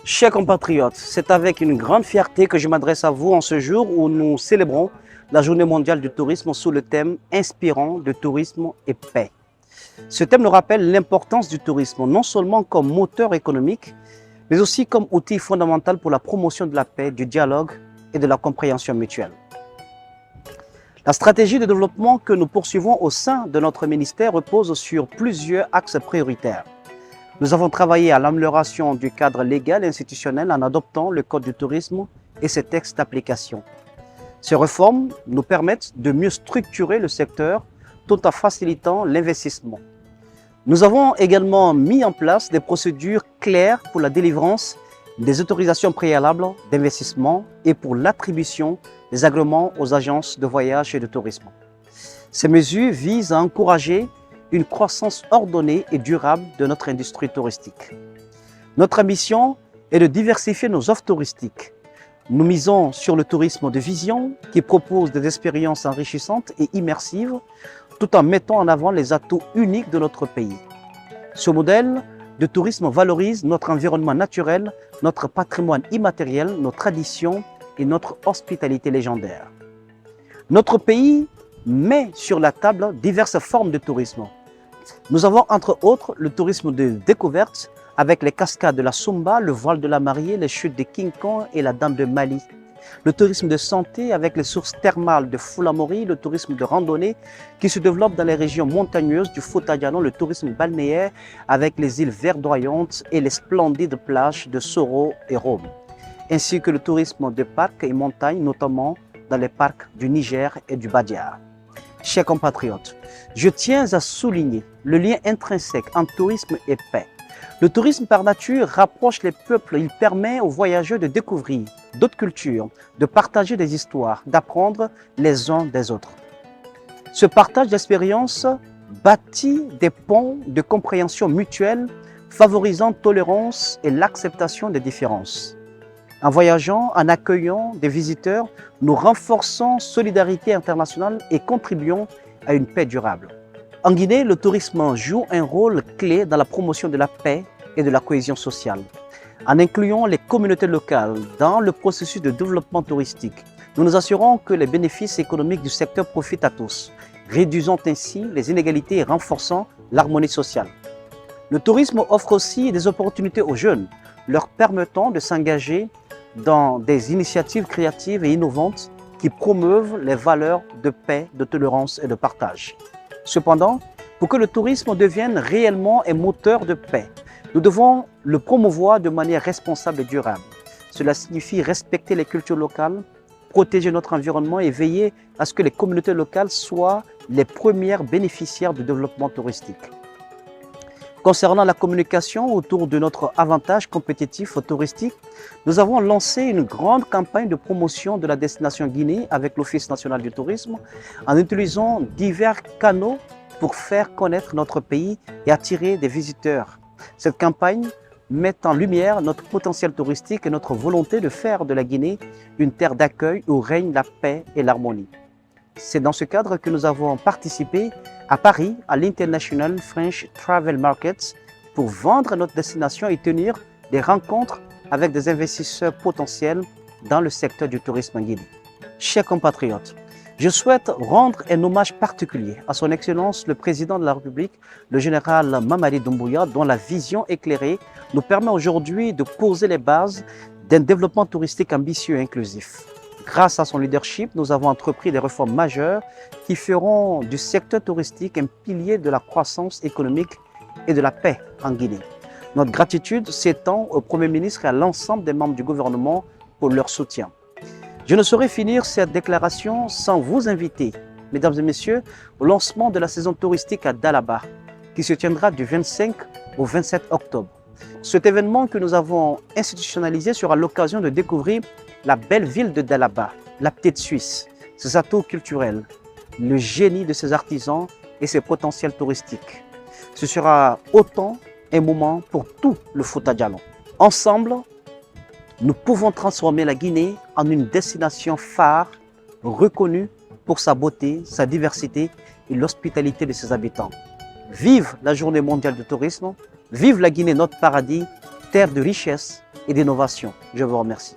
Chers compatriotes, c'est avec une grande fierté que je m'adresse à vous en ce jour où nous célébrons la Journée mondiale du tourisme sous le thème « Inspirant de tourisme et paix ». Ce thème nous rappelle l'importance du tourisme, non seulement comme moteur économique, mais aussi comme outil fondamental pour la promotion de la paix, du dialogue et de la compréhension mutuelle. La stratégie de développement que nous poursuivons au sein de notre ministère repose sur plusieurs axes prioritaires. Nous avons travaillé à l'amélioration du cadre légal et institutionnel en adoptant le Code du tourisme et ses textes d'application. Ces réformes nous permettent de mieux structurer le secteur tout en facilitant l'investissement. Nous avons également mis en place des procédures claires pour la délivrance des autorisations préalables d'investissement et pour l'attribution des agréments aux agences de voyage et de tourisme. Ces mesures visent à encourager une croissance ordonnée et durable de notre industrie touristique. Notre ambition est de diversifier nos offres touristiques. Nous misons sur le tourisme de vision qui propose des expériences enrichissantes et immersives tout en mettant en avant les atouts uniques de notre pays. Ce modèle de tourisme valorise notre environnement naturel, notre patrimoine immatériel, nos traditions et notre hospitalité légendaire. Notre pays met sur la table diverses formes de tourisme. Nous avons entre autres le tourisme de découverte avec les cascades de la Sumba, le voile de la mariée, les chutes de King Kong et la dame de Mali. Le tourisme de santé avec les sources thermales de Fulamori, le tourisme de randonnée qui se développe dans les régions montagneuses du Fouta Djallon, le tourisme balnéaire avec les îles verdoyantes et les splendides plages de Soro et Rome, ainsi que le tourisme de parcs et montagnes, notamment dans les parcs du Niger et du Badiar. Chers compatriotes, je tiens à souligner le lien intrinsèque entre tourisme et paix. Le tourisme par nature rapproche les peuples, il permet aux voyageurs de découvrir d'autres cultures, de partager des histoires, d'apprendre les uns des autres. Ce partage d'expériences bâtit des ponts de compréhension mutuelle, favorisant tolérance et l'acceptation des différences. En voyageant, en accueillant des visiteurs, nous renforçons solidarité internationale et contribuons à une paix durable. En Guinée, le tourisme joue un rôle clé dans la promotion de la paix et de la cohésion sociale. En incluant les communautés locales dans le processus de développement touristique, nous nous assurons que les bénéfices économiques du secteur profitent à tous, réduisant ainsi les inégalités et renforçant l'harmonie sociale. Le tourisme offre aussi des opportunités aux jeunes, leur permettant de s'engager dans des initiatives créatives et innovantes qui promeuvent les valeurs de paix, de tolérance et de partage. Cependant, pour que le tourisme devienne réellement un moteur de paix, nous devons le promouvoir de manière responsable et durable. Cela signifie respecter les cultures locales, protéger notre environnement et veiller à ce que les communautés locales soient les premières bénéficiaires du développement touristique. Concernant la communication autour de notre avantage compétitif touristique, nous avons lancé une grande campagne de promotion de la destination Guinée avec l'Office national du tourisme en utilisant divers canaux pour faire connaître notre pays et attirer des visiteurs. Cette campagne met en lumière notre potentiel touristique et notre volonté de faire de la Guinée une terre d'accueil où règne la paix et l'harmonie. C'est dans ce cadre que nous avons participé à Paris à l'International French Travel Market pour vendre notre destination et tenir des rencontres avec des investisseurs potentiels dans le secteur du tourisme en Guinée. Chers compatriotes, je souhaite rendre un hommage particulier à son Excellence le Président de la République, le général Mamadi Doumbouya, dont la vision éclairée nous permet aujourd'hui de poser les bases d'un développement touristique ambitieux et inclusif. Grâce à son leadership, nous avons entrepris des réformes majeures qui feront du secteur touristique un pilier de la croissance économique et de la paix en Guinée. Notre gratitude s'étend au Premier ministre et à l'ensemble des membres du gouvernement pour leur soutien. Je ne saurais finir cette déclaration sans vous inviter, mesdames et messieurs, au lancement de la saison touristique à Dalaba, qui se tiendra du 25 au 27 octobre. Cet événement que nous avons institutionnalisé sera l'occasion de découvrir la belle ville de Dalaba, la petite Suisse, ses atouts culturels, le génie de ses artisans et ses potentiels touristiques. Ce sera autant un moment pour tout le Fouta Djallon. Ensemble, nous pouvons transformer la Guinée en une destination phare reconnue pour sa beauté, sa diversité et l'hospitalité de ses habitants. Vive la Journée mondiale du tourisme, vive la Guinée, notre paradis, terre de richesse, et d'innovation. Je vous remercie.